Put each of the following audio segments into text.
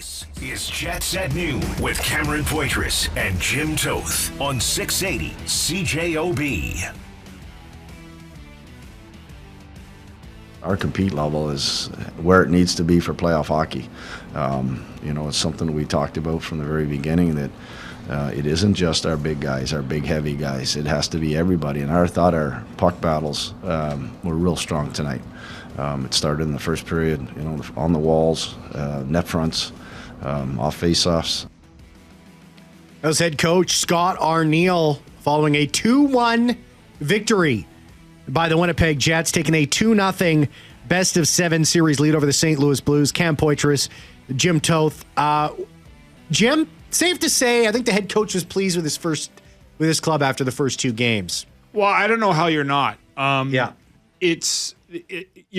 This is Jets at Noon with Cameron Poitras and Jim Toth on 680 CJOB. Our compete level is where it needs to be for playoff hockey. It's something we talked about from the very beginning, that it isn't just our big guys, our big heavy guys. It has to be everybody. And I thought our puck battles were real strong tonight. It started in the first period, on the walls, net fronts, off faceoffs. That was head coach Scott Arniel following a 2-1 victory by the Winnipeg Jets, taking a 2-0 best-of-7 series lead over the St. Louis Blues. Cam Poitras, Jim Toth. Jim, safe to say, I think the head coach was pleased with his club after the first two games. Well, I don't know how you're not. Yeah.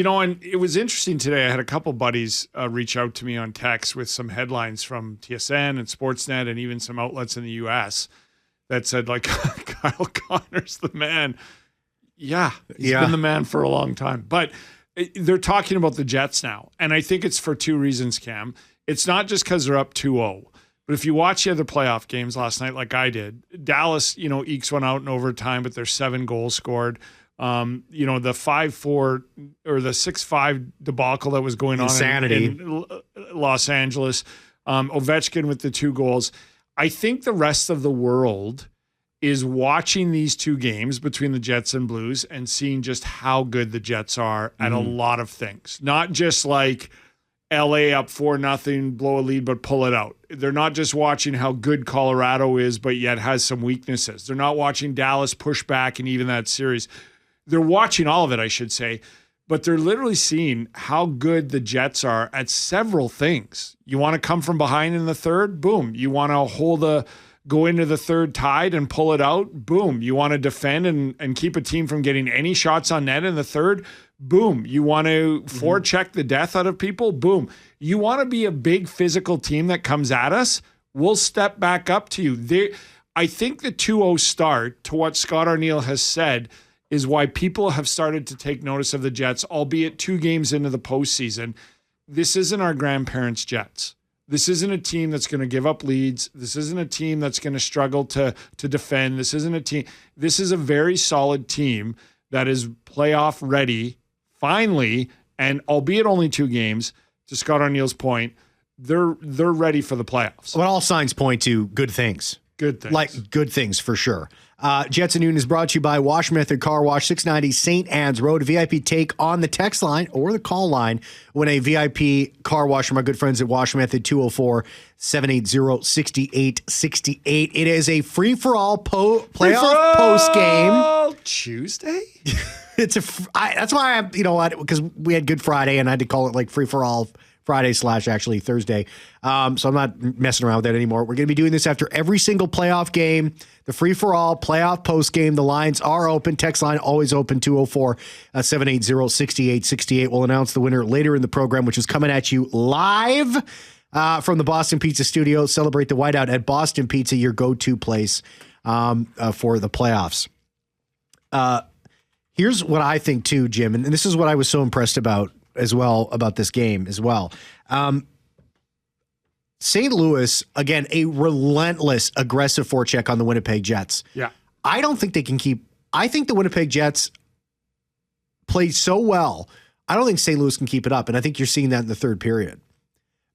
And it was interesting today. I had a couple buddies reach out to me on text with some headlines from TSN and Sportsnet and even some outlets in the U.S. that said, like, Kyle Connor's the man. Yeah, he's been the man for a long time. But they're talking about the Jets now, and I think it's for two reasons, Cam. It's not just because they're up 2-0. But if you watch the other playoff games last night, like I did, Dallas, ekes one out in overtime, but there's 7 goals scored. The 5-4 or the 6-5 debacle that was going on in Los Angeles. Ovechkin with the 2 goals. I think the rest of the world is watching these two games between the Jets and Blues and seeing just how good the Jets are at a lot of things. Not just like LA up 4-0, blow a lead, but pull it out. They're not just watching how good Colorado is, but yet has some weaknesses. They're not watching Dallas push back and even that series. They're watching all of it, I should say, but they're literally seeing how good the Jets are at several things. You want to come from behind in the third? Boom. You want to go into the third tied and pull it out? Boom. You want to defend and keep a team from getting any shots on net in the third? Boom. You want to forecheck the death out of people? Boom. You want to be a big physical team that comes at us? We'll step back up to you. I think the 2-0 start, to what Scott Arniel has said, is why people have started to take notice of the Jets, albeit 2 games into the postseason. This isn't our grandparents' Jets. This isn't a team that's going to give up leads. This isn't a team that's going to struggle to defend. This isn't a team. This is a very solid team that is playoff ready, finally, and albeit only 2 games, to Scott Arniel's point, they're ready for the playoffs. Well, all signs point to good things. Good things. Like good things for sure. Jets at Noon is brought to you by Wash Method Car Wash, 690 St. Anne's Road. A VIP take on the text line or the call line when a VIP car wash from our good friends at Wash Method, 204-780-6868. It is a free-for-all playoff post game. Tuesday? That's why because we had Good Friday and I had to call it like free-for-all Friday / actually Thursday. So I'm not messing around with that anymore. We're going to be doing this after every single playoff game, the free-for-all playoff post game. The lines are open. Text line always open, 204-780-6868. We'll announce the winner later in the program, which is coming at you live from the Boston Pizza Studio. Celebrate the whiteout at Boston Pizza, your go-to place for the playoffs. Here's what I think too, Jim, and this is what I was so impressed about as well, about this game as well. St. Louis, again, a relentless, aggressive forecheck on the Winnipeg Jets. Yeah. I don't think they can I think the Winnipeg Jets played so well, I don't think St. Louis can keep it up, and I think you're seeing that in the third period.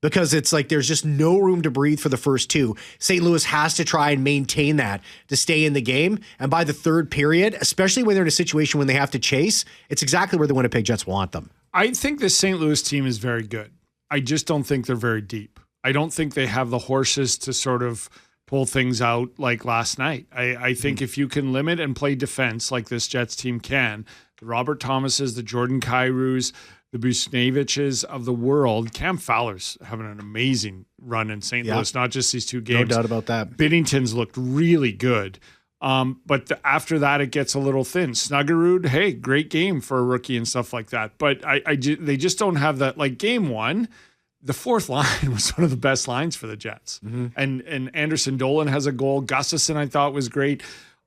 Because it's like there's just no room to breathe for the first 2. St. Louis has to try and maintain that to stay in the game. And by the third period, especially when they're in a situation when they have to chase, it's exactly where the Winnipeg Jets want them. I think the St. Louis team is very good. I just don't think they're very deep. I don't think they have the horses to sort of pull things out like last night. I think if you can limit and play defense like this Jets team can, the Robert Thomases, the Jordan Kyrous, the Bucneviches of the world. Cam Fowler's having an amazing run in St. Louis, not just these 2 games. No doubt about that. Binnington's looked really good. But after that, it gets a little thin. Snuggerud, hey, great game for a rookie and stuff like that. But they just don't have that. Like game 1, the fourth line was one of the best lines for the Jets. Mm-hmm. And Anderson Dolan has a goal. Gustafsson, I thought, was great.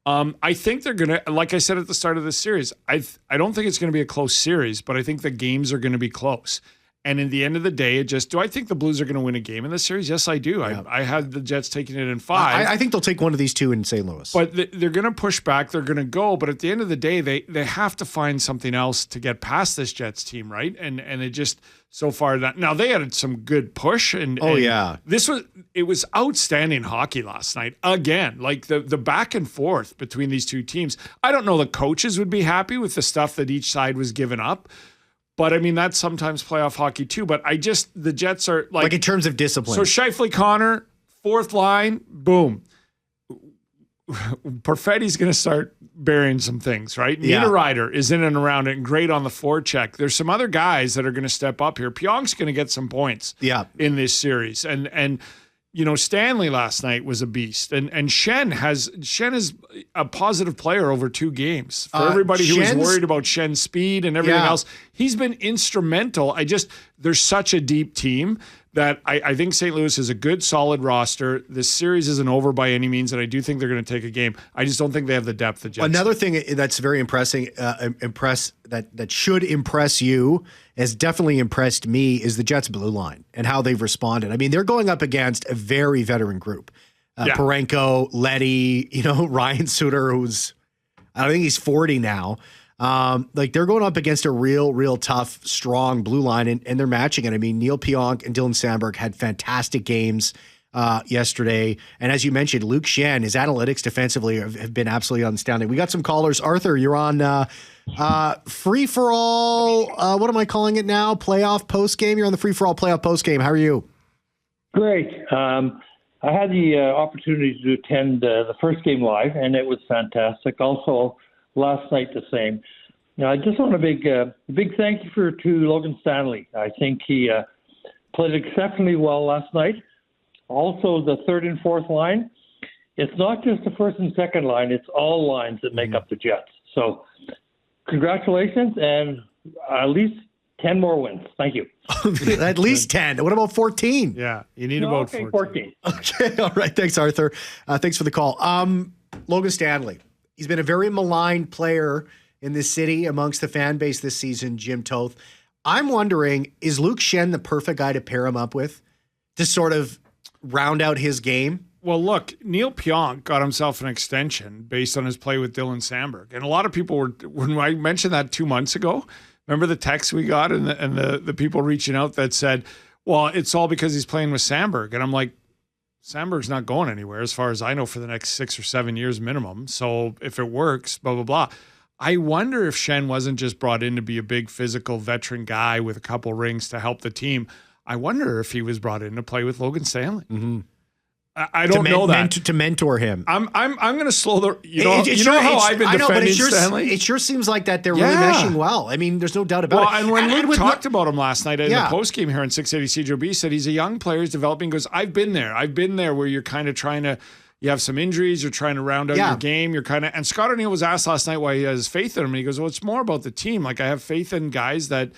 I think they're going to, like I said at the start of this series, I don't think it's going to be a close series, but I think the games are going to be close. And in the end of the day, do I think the Blues are going to win a game in this series? Yes, I do. Yeah. I had the Jets taking it in 5. I think they'll take one of these 2 in St. Louis. But they're going to push back. They're going to go. But at the end of the day, they have to find something else to get past this Jets team, right? And it just so far that now they had some good push. And it was outstanding hockey last night again. Like the back and forth between these two teams. I don't know the coaches would be happy with the stuff that each side was giving up. But I mean, that's sometimes playoff hockey too. But the Jets are like in terms of discipline. So Scheifele, Connor, fourth line, boom. Perfetti's going to start burying some things, right? Yeah. Niederreiter is in and around it and great on the forecheck. There's some other guys that are going to step up here. Pionk's going to get some points in this series. And Stanley last night was a beast. And Shen is a positive player over 2 games. For everybody who was worried about Shen's speed and everything else, he's been instrumental. There's such a deep team that I think St. Louis is a good, solid roster. This series isn't over by any means, and I do think they're going to take a game. I just don't think they have the depth the Jets. Another thing that's very that should impress you, has definitely impressed me, is the Jets' blue line and how they've responded. I mean, they're going up against a very veteran group. Parenko, Leddy, Ryan Suter, I think he's 40 now. They're going up against a real tough, strong blue line, and they're matching it. I mean, Neil Pionk and Dylan Sandberg had fantastic games yesterday. And as you mentioned, Luke Schenn, his analytics defensively have been absolutely outstanding. We got some callers. Arthur, you're on Free For All. What am I calling it now? Playoff Postgame. You're on the Free For All Playoff Postgame. How are you? Great. I had the opportunity to attend the first game live, and it was fantastic. Also, last night the same. Now, I just want a big thank you to Logan Stanley. I think he played exceptionally well last night. Also, the third and fourth line. It's not just the first and second line; it's all lines that make up the Jets. So, congratulations, and at least 10 more wins. Thank you. At least 10. What about 14? Yeah, you need about 14. Okay, all right. Thanks, Arthur. Thanks for the call. Logan Stanley. He's been a very maligned player in this city amongst the fan base this season, Jim Toth. I'm wondering, is Luke Schenn the perfect guy to pair him up with to sort of round out his game? Well, look, Neil Pionk got himself an extension based on his play with Dylan Sandberg. And a lot of people when I mentioned that 2 months ago, remember the text we got and the people reaching out that said, well, it's all because he's playing with Sandberg. And I'm like, Sandberg's not going anywhere as far as I know for the next 6 or 7 years minimum. So if it works, blah, blah, blah. I wonder if Schenn wasn't just brought in to be a big physical veteran guy with a couple rings to help the team. I wonder if he was brought in to play with Logan Stanley. Mm-hmm. I don't know that. To mentor him. I'm going to slow the, how I've been defending Stanley? It sure seems like that they're really meshing well. I mean, there's no doubt about it. And when Luke talked about him last night in the postgame here on 680 CJOB, said he's a young player, he's developing. He goes, I've been there where you're kind of trying to, you have some injuries, you're trying to round out your game. You're kind of, and Scott O'Neill was asked last night why he has faith in him. And he goes, well, it's more about the team. Like I have faith in guys that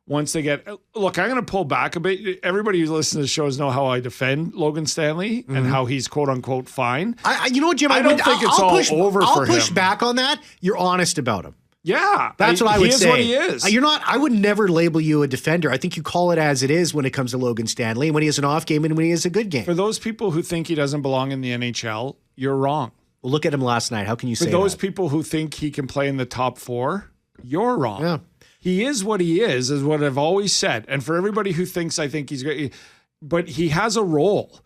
once they get, look, I'm going to pull back a bit. Everybody who listens to the shows know how I defend Logan Stanley and how he's quote unquote fine. You know what, Jim? I don't think it's all over for him. I'll push back on that. You're honest about him. Yeah. That's what I would say. He is what he is. You're not, I would never label you a defender. I think you call it as it is when it comes to Logan Stanley, when he has an off game and when he has a good game. For those people who think he doesn't belong in the NHL, you're wrong. Well, look at him last night. How can you say that? For those people who think he can play in the top 4, you're wrong. Yeah. He is what he is what I've always said. And for everybody who thinks I think he's great, but he has a role.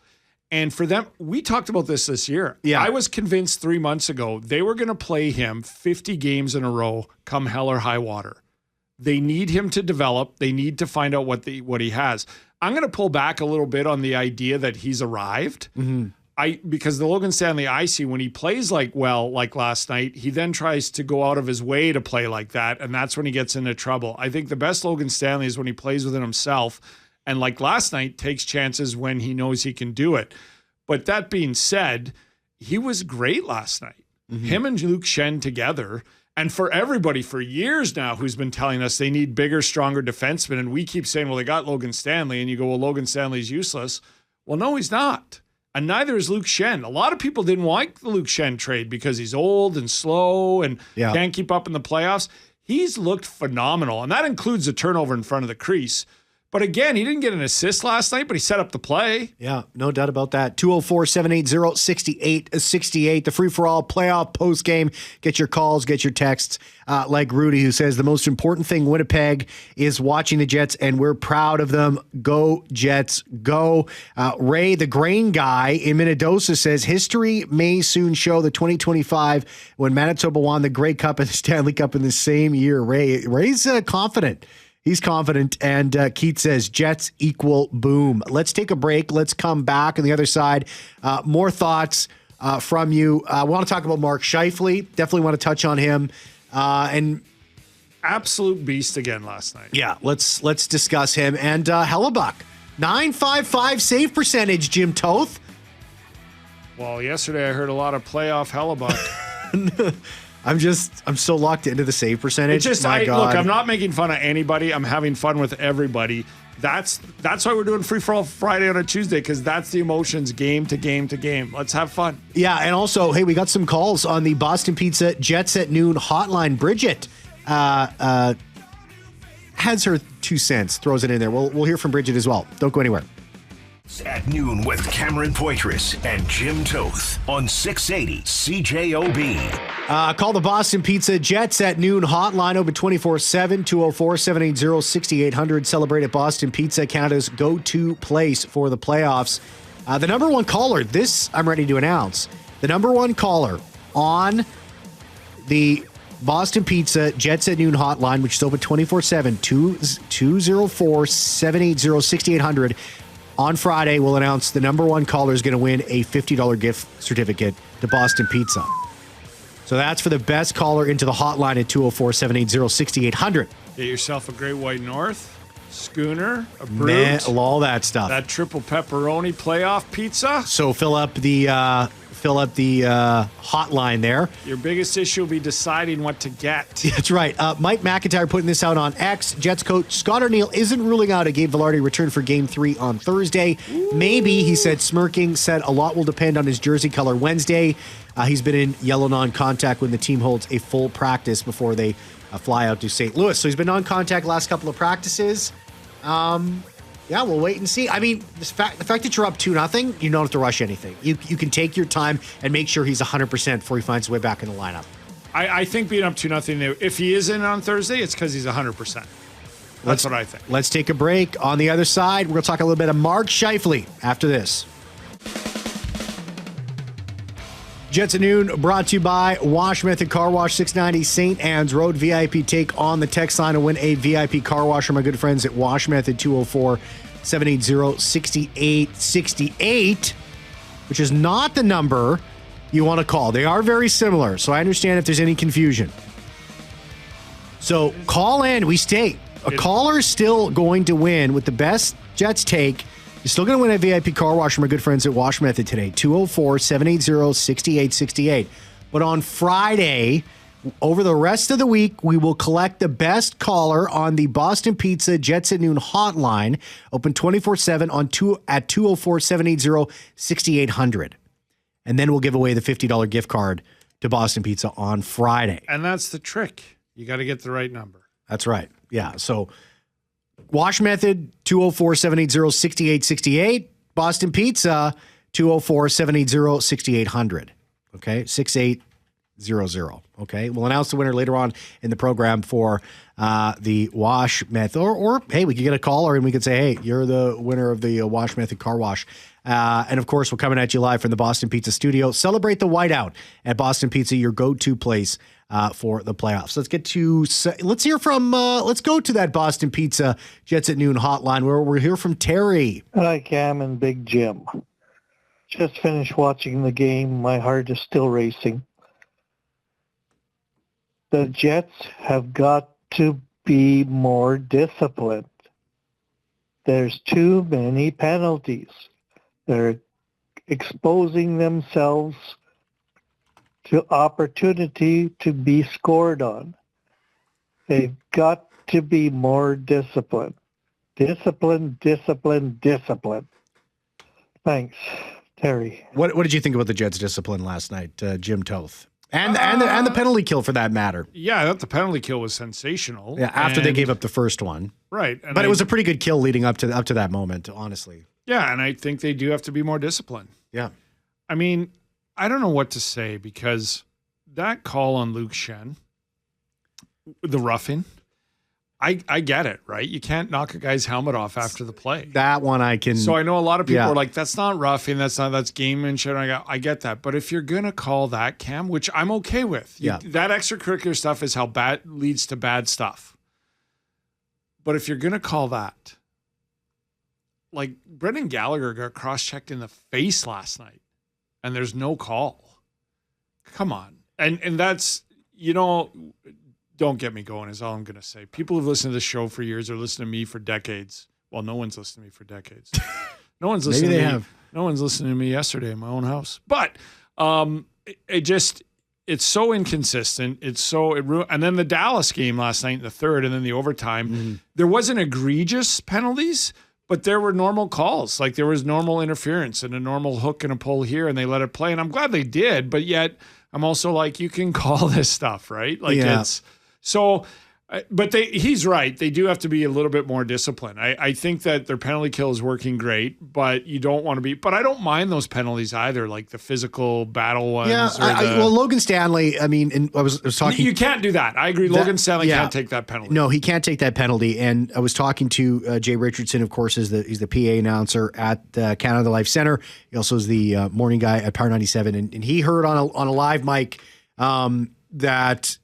And for them, we talked about this year. Yeah. I was convinced 3 months ago they were going to play him 50 games in a row come hell or high water. They need him to develop. They need to find out what he has. I'm going to pull back a little bit on the idea that he's arrived. Mm-hmm. Because the Logan Stanley I see, when he plays like last night, he then tries to go out of his way to play like that, and that's when he gets into trouble. I think the best Logan Stanley is when he plays within himself, and like last night, takes chances when he knows he can do it. But that being said, he was great last night. Mm-hmm. Him and Luke Schenn together, and for everybody for years now who's been telling us they need bigger, stronger defensemen, and we keep saying, well, they got Logan Stanley, and you go, well, Logan Stanley's useless. Well, no, he's not. And neither is Luke Schenn. A lot of people didn't like the Luke Schenn trade because he's old and slow and can't keep up in the playoffs. He's looked phenomenal, and that includes a turnover in front of the crease. But again, he didn't get an assist last night, but he set up the play. Yeah, no doubt about that. 204-780-6868. The free-for-all playoff postgame. Get your calls, get your texts. Like Rudy, who says the most important thing Winnipeg is watching the Jets, and we're proud of them. Go Jets, go. Ray, the grain guy in Minnedosa, says history may soon show the 2025 when Manitoba won the Grey Cup and the Stanley Cup in the same year. Ray's confident. He's confident, and Keith says Jets equal boom. Let's take a break. Let's come back on the other side. More thoughts from you. I want to talk about Mark Scheifele. Definitely want to touch on him. And absolute beast again last night. Yeah, let's discuss him. And Hellebuck, 9.55 save percentage, Jim Toth. Well, yesterday I heard a lot of playoff Hellebuck. I'm so locked into the save percentage. Look, I'm not making fun of anybody. I'm having fun with everybody. That's why we're doing free for all Friday on a Tuesday, because that's the emotions game to game to game. Let's have fun. Yeah, and also, hey, we got some calls on the Boston Pizza Jets at Noon hotline. Bridget has her 2 cents, throws it in there. We'll hear from Bridget as well. Don't go anywhere. At Noon with Cameron Poitras and Jim Toth on 680 CJOB. Call the Boston Pizza Jets at Noon hotline, open 24/7, 204-780-6800. Celebrate at Boston Pizza, Canada's go-to place for the playoffs. The number one caller, this I'm ready to announce, the number one caller on the Boston Pizza Jets at Noon hotline, which is open 24/7, 204-780-6800. On Friday, we'll announce the number one caller is going to win a $50 gift certificate to Boston Pizza. So that's for the best caller into the hotline at 204-780-6800. Get yourself a Great White North, schooner, a brute. All that stuff. That triple pepperoni playoff pizza. So fill up the hotline there. Your biggest issue will be deciding what to get. That's right. Mike McIntyre putting this out on X. Jets coach Scott Arniel isn't ruling out a Gabe Vilardi return for Game 3 on Thursday. Ooh. Maybe, he said, smirking, said a lot will depend on his jersey color Wednesday. He's been in yellow non-contact when the team holds a full practice before they fly out to St. Louis. So he's been non-contact last couple of practices. Yeah, we'll wait and see. I mean, the fact that you're up 2-0, you don't have to rush anything. You can take your time and make sure he's 100% before he finds his way back in the lineup. I think being up 2-0, if he is in on Thursday, it's because he's 100%. That's what I think. Let's take a break. On the other side, we're going to talk a little bit of Mark Scheifele after this. Jets at Noon brought to you by Wash Method Car Wash, 690 St. Anne's Road. VIP take on the text line and win a VIP car wash from my good friends at Wash Method, 204-780-6868, which is not the number you want to call. They are very similar, so I understand if there's any confusion. So call in. We stay. A caller is still going to win with the best Jets take. You're still going to win a VIP car wash from our good friends at Wash Method today, 204-780-6868. But on Friday, over the rest of the week, we will collect the best caller on the Boston Pizza Jets at Noon hotline, open 24/7 at 204-780-6800. And then we'll give away the $50 gift card to Boston Pizza on Friday. And that's the trick. You got to get the right number. That's right. Yeah, so Wash Method, 204-780-6868. Boston Pizza, 204-780-6800. Okay, 6800. Okay, we'll announce the winner later on in the program for the Wash Method. Or, hey, we could get a caller and we could say, hey, you're the winner of the Wash Method Car Wash. And, of course, we're coming at you live from the Boston Pizza studio. Celebrate the whiteout at Boston Pizza, your go-to place for the playoffs. Let's go to that Boston Pizza Jets at Noon hotline where we'll hear from Terry. Hi, Cam and Big Jim. Just finished watching the game. My heart is still racing. The Jets have got to be more disciplined. There's too many penalties. They're exposing themselves to opportunity to be scored on. They've got to be more disciplined. Discipline. Thanks, Terry. What did you think about the Jets' discipline last night, Jim Toth? And the penalty kill for that matter. Yeah, I thought the penalty kill was sensational. Yeah, after they gave up the first one. Right. But it was a pretty good kill leading up to that moment, honestly. Yeah, and I think they do have to be more disciplined. Yeah. I mean, I don't know what to say because that call on Luke Schenn, the roughing, I get it, right? You can't knock a guy's helmet off after the play. That one I can. So I know a lot of people are like, that's not roughing, that's gamemanship. I get that. But if you're going to call that, Cam, which I'm okay with, that extracurricular stuff is how bad leads to bad stuff. But if you're going to call that, like Brendan Gallagher got cross-checked in the face last night and there's no call. Come on. And that's, don't get me going is all I'm going to say. People who've listened to this show for years or listened to me for decades. Well, no one's listened to me for decades. No one's listening to me. No one's listening to me yesterday in my own house. But it's so inconsistent. And then the Dallas game last night in the third and then the overtime, there wasn't egregious penalties, but there were normal calls. Like there was normal interference and a normal hook and a pull here and they let it play. And I'm glad they did, but yet I'm also like, you can call this stuff, right? Like it's so, but he's right. They do have to be a little bit more disciplined. I think that their penalty kill is working great, but you don't want to be, but I don't mind those penalties either, like the physical battle ones. Yeah. Well, Logan Stanley, I mean, and I was talking. You can't do that. I agree. Logan Stanley can't take that penalty. No, he can't take that penalty. And I was talking to Jay Richardson, of course, he's the PA announcer at Canada Life Center. He also is the morning guy at Power 97. And he heard on a live mic that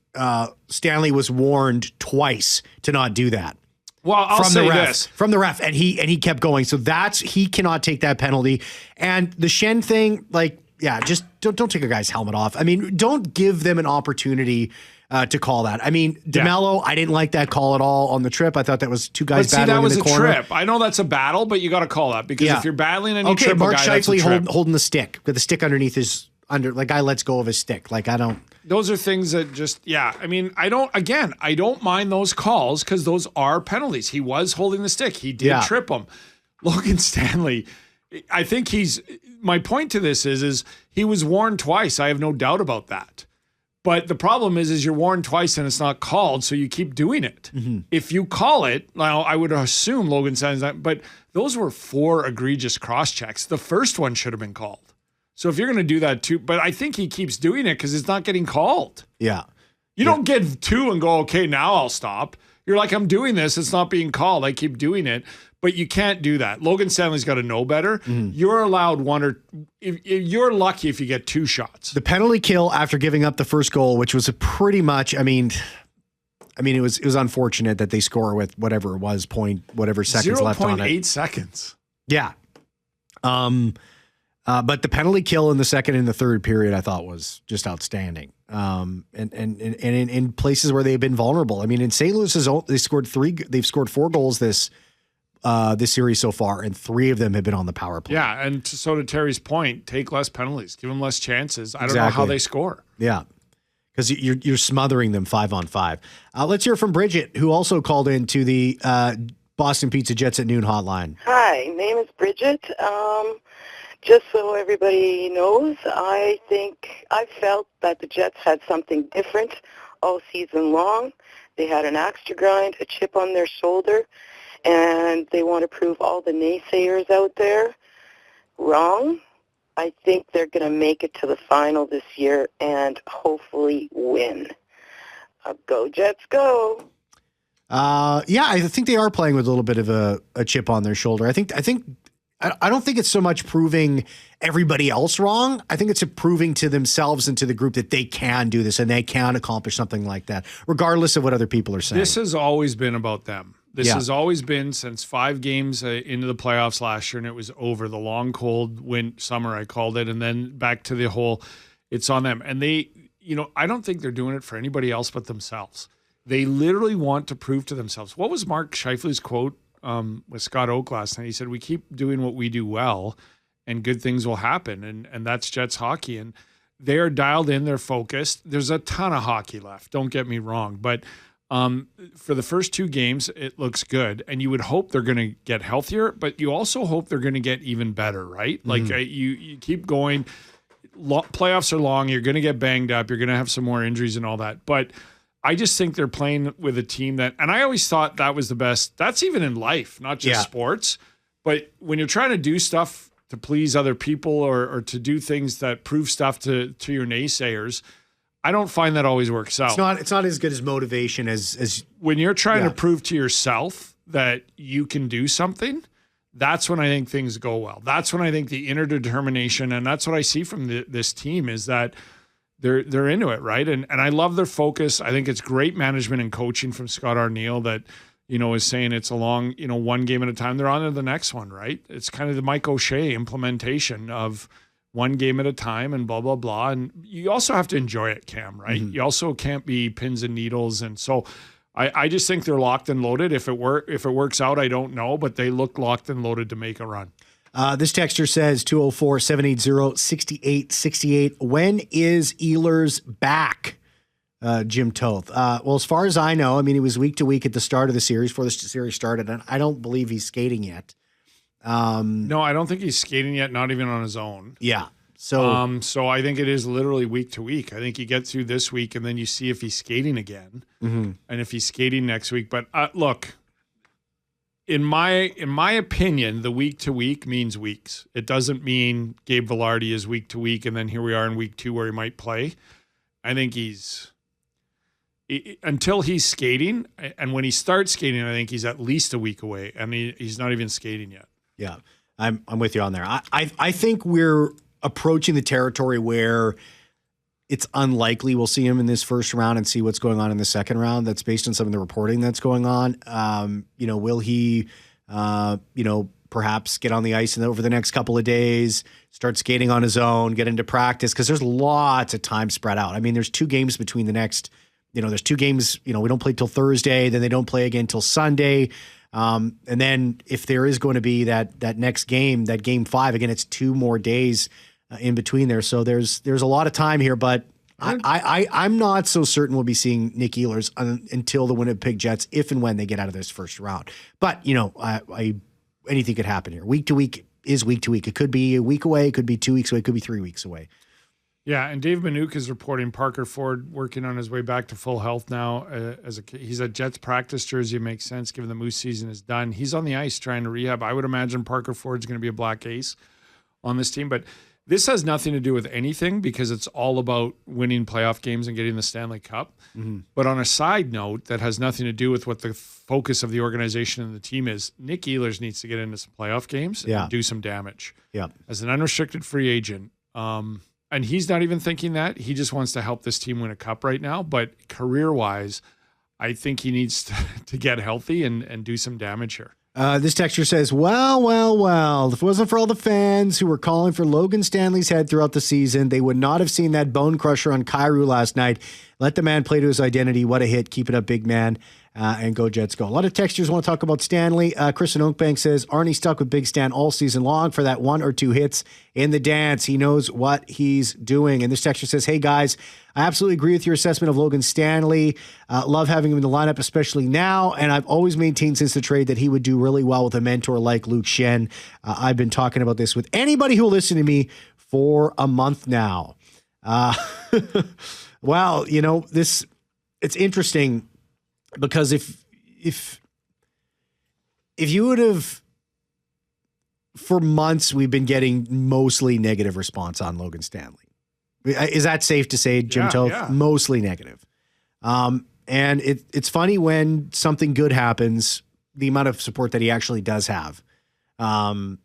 Stanley was warned twice to not do that. Well, I'll say this from the ref, and he kept going. So he cannot take that penalty. And the Schenn thing, just don't take a guy's helmet off. I mean, don't give them an opportunity to call that. I mean, DeMello, I didn't like that call at all on the trip. I thought that was two guys battling in the corner. That was a trip. I know that's a battle, but you got to call that because if you're battling and you trip Mark a guy, Scheifele holding the stick with the stick underneath his guy lets go of his stick. Those are things that I mean, I don't mind those calls because those are penalties. He was holding the stick. He did trip him. Logan Stanley, I think my point to this is he was warned twice. I have no doubt about that. But the problem is you're warned twice and it's not called, so you keep doing it. Mm-hmm. If you call it, now I would assume Logan Stanley's not, but those were 4 egregious cross checks. The first one should have been called. So if you're going to do that too, but I think he keeps doing it because it's not getting called. Yeah. You don't get 2 and go, okay, now I'll stop. You're like, I'm doing this. It's not being called. I keep doing it. But you can't do that. Logan Stanley's got to know better. Mm. You're allowed you're lucky if you get 2 shots. The penalty kill after giving up the first goal, which was pretty much, I mean, it was unfortunate that they score with whatever it was, whatever seconds left on it. 0.8 seconds. Yeah. But the penalty kill in the second and the third period, I thought was just outstanding. And in places where they've been vulnerable. I mean, in St. Louis, they've scored 4 goals this series so far, and 3 of them have been on the power play. Yeah, and so to Terry's point, take less penalties, give them less chances. I don't know how they score. Yeah, because you're smothering them 5-on-5. Let's hear from Bridget, who also called in to the Boston Pizza Jets at Noon hotline. Hi, name is Bridget. Just so everybody knows, I felt that the Jets had something different all season long. They had an axe to grind, a chip on their shoulder, and they want to prove all the naysayers out there wrong. I think they're going to make it to the final this year and hopefully win. Go Jets, go! I think they are playing with a little bit of a chip on their shoulder. I don't think it's so much proving everybody else wrong. I think it's proving to themselves and to the group that they can do this and they can accomplish something like that, regardless of what other people are saying. This has always been about them. This has always been since 5 games into the playoffs last year, and it was over. The long, cold summer, I called it, and then back to the whole, it's on them. And they, I don't think they're doing it for anybody else but themselves. They literally want to prove to themselves. What was Mark Scheifele's quote with Scott Oak last night? He said, we keep doing what we do well and good things will happen. And that's Jets hockey. And they're dialed in, they're focused. There's a ton of hockey left. Don't get me wrong. But for the first 2 games, it looks good. And you would hope they're going to get healthier, but you also hope they're going to get even better, right? Mm-hmm. Like you keep going. playoffs are long. You're going to get banged up. You're going to have some more injuries and all that. But I just think they're playing with a team that, and I always thought that was the best. That's even in life, not just sports. But when you're trying to do stuff to please other people or to do things that prove stuff to your naysayers, I don't find that always works out. It's not as good as motivation as when you're trying to prove to yourself that you can do something. That's when I think things go well. That's when I think the inner determination, and that's what I see from this team, is that they're into it, right? And I love their focus. I think it's great management and coaching from Scott Arniel that, is saying it's a long, one game at a time. They're on to the next one, right? It's kind of the Mike O'Shea implementation of one game at a time and blah, blah, blah. And you also have to enjoy it, Cam, right? Mm-hmm. You also can't be pins and needles. And so I just think they're locked and loaded. If it works out, I don't know, but they look locked and loaded to make a run. This texter says 204-780-6868. When is Ehlers back, Jim Toth? Well, as far as I know, he was week to week at the start of the series before the series started, and I don't believe he's skating yet. No, I don't think he's skating yet, not even on his own. Yeah. So I think it is literally week to week. I think you get through this week and then you see if he's skating again, and if he's skating next week. But look, in my opinion, the week to week means weeks. It doesn't mean Gabe Vilardi is week to week and then here we are in week 2 where he might play. I think until he's skating, and when he starts skating, I think he's at least a week away, and he's not even skating yet. Yeah, I'm with you on there. I think we're approaching the territory where it's unlikely we'll see him in this first round and see what's going on in the second round. That's based on some of the reporting that's going on. Will he, perhaps get on the ice over the next couple of days, start skating on his own, get into practice? Because there's lots of time spread out. There's 2 games between the next, there's 2 games, we don't play till Thursday, then they don't play again till Sunday. And then if there is going to be that next game, that game 5, again, it's 2 more days in between there. So there's a lot of time here, but I'm not so certain we'll be seeing Nick Ehlers until the Winnipeg Jets, if and when they get out of this first round. But, anything could happen here. Week to week is week to week. It could be a week away. It could be 2 weeks away. It could be 3 weeks away. Yeah, and Dave Minuk is reporting Parker Ford working on his way back to full health now. He's at Jets practice jersey. It makes sense given the Moose season is done. He's on the ice trying to rehab. I would imagine Parker Ford's going to be a black ace on this team. But this has nothing to do with anything because it's all about winning playoff games and getting the Stanley Cup. Mm-hmm. But on a side note that has nothing to do with what the focus of the organization and the team is, Nick Ehlers needs to get into some playoff games and do some damage. Yeah. As an unrestricted free agent, and he's not even thinking that. He just wants to help this team win a cup right now. But career-wise, I think he needs to get healthy and do some damage here. This texture says, well, if it wasn't for all the fans who were calling for Logan Stanley's head throughout the season, they would not have seen that bone crusher on Kyrou last night. Let the man play to his identity. What a hit. Keep it up, big man. And go Jets go. A lot of textures want to talk about Stanley. Chris in Oakbank says, Arnie stuck with Big Stan all season long for that 1 or 2 hits in the dance. He knows what he's doing. And this texture says, hey guys, I absolutely agree with your assessment of Logan Stanley. Love having him in the lineup, especially now. And I've always maintained since the trade that he would do really well with a mentor like Luke Schenn. I've been talking about this with anybody who will listen to me for a month now. Well, it's interesting because if you would have, for months, we've been getting mostly negative response on Logan Stanley. Is that safe to say, Jim Toth? Yeah. Mostly negative. And it's funny when something good happens, the amount of support that he actually does have. And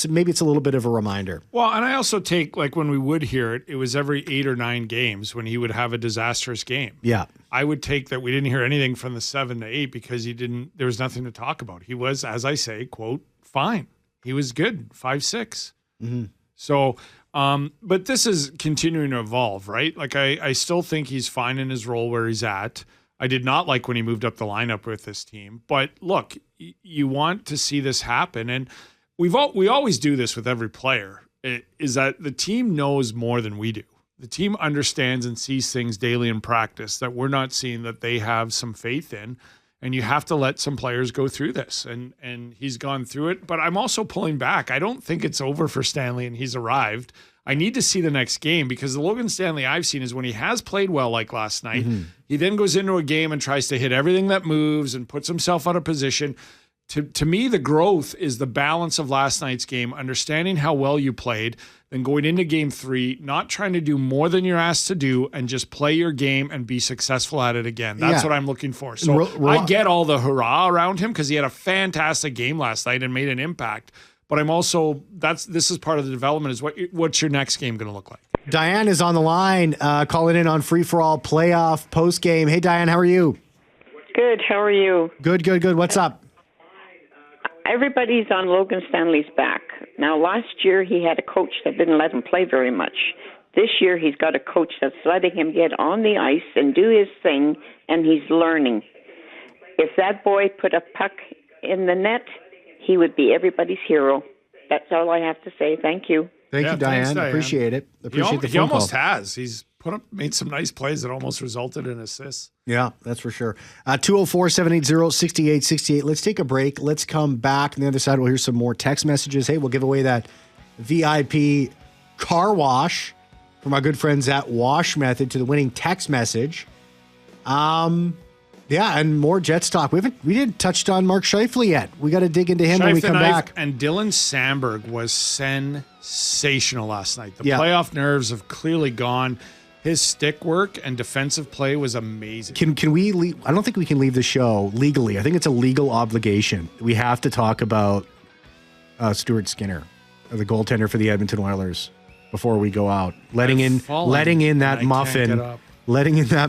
maybe it's a little bit of a reminder. Well, and I also take, like when we would hear it, it was every 8 or 9 games when he would have a disastrous game. Yeah. I would take that we didn't hear anything from the 7 to 8 because there was nothing to talk about. He was, as I say, quote, fine. He was good, 5-6. Mm-hmm. So, but this is continuing to evolve, right? Like I still think he's fine in his role where he's at. I did not like when he moved up the lineup with this team, but look, you want to see this happen. And we always do this with every player, is that the team knows more than we do. The team understands and sees things daily in practice that we're not seeing, that they have some faith in. And you have to let some players go through this. And he's gone through it. But I'm also pulling back. I don't think it's over for Stanley and he's arrived. I need to see the next game because the Logan Stanley I've seen is when he has played well like last night, he then goes into a game and tries to hit everything that moves and puts himself out of position. To me, the growth is the balance of last night's game, understanding how well you played, then going into game 3, not trying to do more than you're asked to do and just play your game and be successful at it again. That's what I'm looking for. So I get all the hurrah around him because he had a fantastic game last night and made an impact. But I'm also, this is part of the development is what's your next game going to look like? Diane is on the line, calling in on Free For All playoff post game. Hey, Diane, how are you? Good. How are you? Good. What's up? Everybody's on Logan Stanley's back. Now, last year he had a coach that didn't let him play very much. This year he's got a coach that's letting him get on the ice and do his thing, and he's learning. If that boy put a puck in the net, he would be everybody's hero. That's all I have to say. Thank you. Thank you, Diane. Thanks, Diane. Appreciate it. Appreciate the phone He almost call. has. He's made some nice plays that almost resulted in assists. Yeah, that's for sure. 204-780-6868. Let's take a break. Let's come back. On the other side, we'll hear some more text messages. Hey, we'll give away that VIP car wash from our good friends at Wash Method to the winning text message. Yeah, and more Jets talk. We didn't touch on Mark Scheifele yet. We got to dig into him when we come back. And Dylan Sandberg was sensational last night. The playoff nerves have clearly gone. His stick work and defensive play was amazing. Can we leave? I don't think we can leave the show legally. I think it's a legal obligation. We have to talk about Stuart Skinner, the goaltender for the Edmonton Oilers, before we go out. Letting in that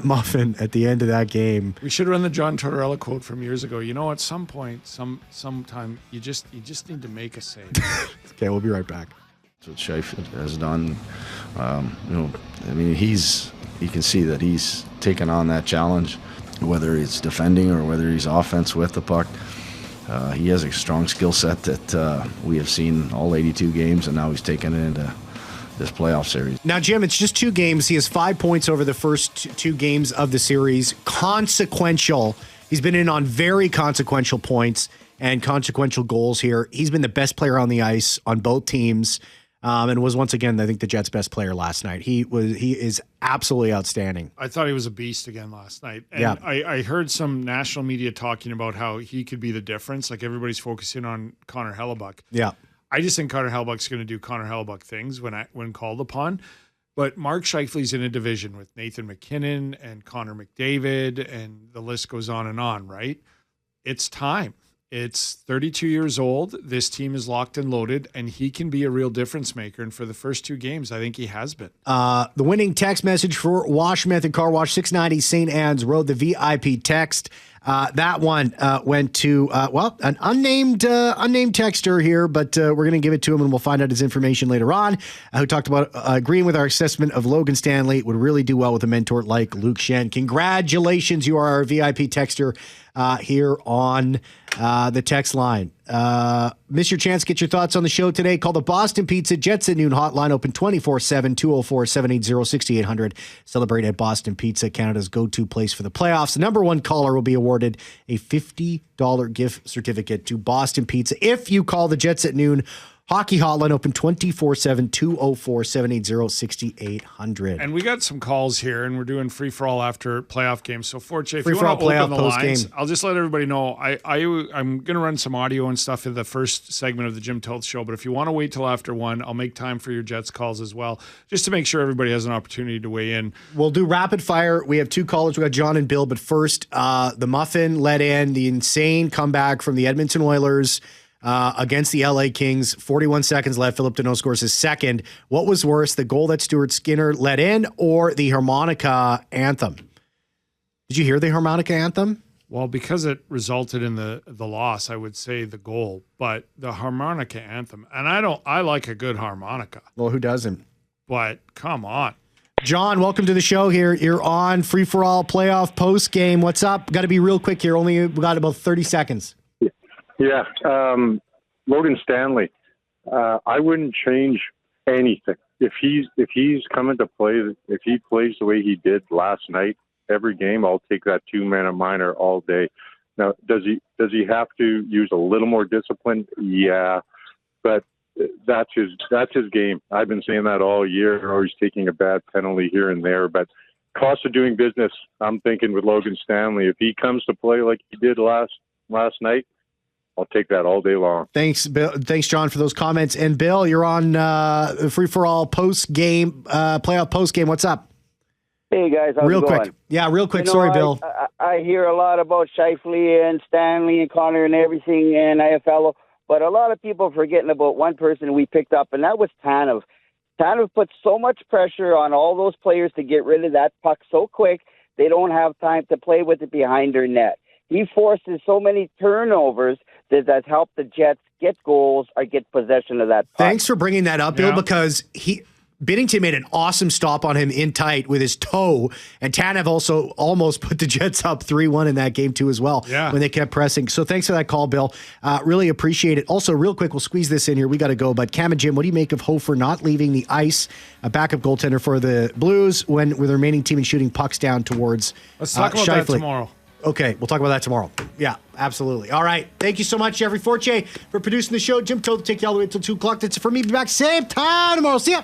muffin at the end of that game. We should run the John Tortorella quote from years ago. You know, at some point, sometime, you just need to make a save. Okay, we'll be right back. That's what Scheifele has done. You can see that he's taken on that challenge, whether it's defending or whether he's offense with the puck. He has a strong skill set that we have seen all 82 games, and now he's taken it into this playoff series. Now, Jim, it's just 2 games. He has 5 points over the first 2 games of the series. Consequential. He's been in on very consequential points and consequential goals here. He's been the best player on the ice on both teams. And was once again, I think, the Jets' best player last night. He is absolutely outstanding. I thought he was a beast again last night. And I heard some national media talking about how he could be the difference. Like everybody's focusing on Connor Hellebuck. Yeah. I just think Connor Hellebuck's going to do Connor Hellebuck things when called upon. But Mark Scheifele's in a division with Nathan McKinnon and Connor McDavid, and the list goes on, right? It's time. It's 32 years old. This team is locked and loaded, and he can be a real difference maker. And for the first 2 games, I think he has been. The winning text message for Wash Method Car Wash, 690 St. Anne's Road, the VIP text. That one went to, an unnamed texter here, but we're going to give it to him, and we'll find out his information later on, who talked about agreeing with our assessment of Logan Stanley, would really do well with a mentor like Luke Shen. Congratulations, you are our VIP texter here on the text line. Miss your chance to get your thoughts on the show today. Call the Boston Pizza Jets at Noon hotline, open 24/7, 204-780-6800. Celebrate at Boston Pizza, Canada's go-to place for the playoffs. The number 1 caller will be awarded a $50 gift certificate to Boston Pizza if you call the Jets at Noon hockey hotline, open 24/7, 204-780-6800. And we got some calls here, and we're doing free-for-all after playoff games. So, Forte, if you Free-for-all want to open the playoff lines, post-game. I'll just let everybody know. I'm going to run some audio and stuff in the first segment of the Jim Toth Show, but if you want to wait till after 1, I'll make time for your Jets calls as well, just to make sure everybody has an opportunity to weigh in. We'll do rapid fire. We have 2 callers. We got John and Bill, but first, the muffin let in the insane comeback from the Edmonton Oilers against the LA Kings. 41 seconds left. Philip Deneau scores his second. What was worse, the goal that Stuart Skinner let in or the harmonica anthem? Did you hear the harmonica anthem? Well, because it resulted in the loss, I would say the goal, but the harmonica anthem, and I like a good harmonica. Well, who doesn't? But come on. John, welcome to the show here. You're on Free For All playoff post game. What's up? Got to be real quick here. We got about 30 seconds. Yeah, Logan Stanley. I wouldn't change anything if he's coming to play. If he plays the way he did last night, every game, I'll take that 2-minute minor all day. Now, does he have to use a little more discipline? Yeah, but that's his game. I've been saying that all year, or he's taking a bad penalty here and there. But cost of doing business, I'm thinking with Logan Stanley, if he comes to play like he did last night, I'll take that all day long. Thanks, Bill. Thanks, John, for those comments. And Bill, you're on Free for All post-game, playoff post-game. What's up? Hey, guys. How's real it going? Quick. Yeah, real quick. Sorry, Bill. I hear a lot about Scheifele and Stanley and Connor and everything and IFL, but a lot of people are forgetting about one person we picked up, and that was Tanev. Tanev put so much pressure on all those players to get rid of that puck so quick, they don't have time to play with it behind their net. He forces so many turnovers that has helped the Jets get goals or get possession of that puck. Thanks for bringing that up, Bill, because Binnington made an awesome stop on him in tight with his toe, and Tanev also almost put the Jets up 3-1 in that game too as well when they kept pressing. So thanks for that call, Bill. Really appreciate it. Also, real quick, we'll squeeze this in here. We got to go, but Cam and Jim, what do you make of Hofer not leaving the ice, a backup goaltender for the Blues, with the remaining team and shooting pucks down towards Let's talk about Scheifele. that tomorrow. Okay, we'll talk about that tomorrow. Yeah, absolutely. All right. Thank you so much, Jeffrey Fortier, for producing the show. Jim Toth will take you all the way until 2 o'clock. That's it for me. Be back same time tomorrow. See ya.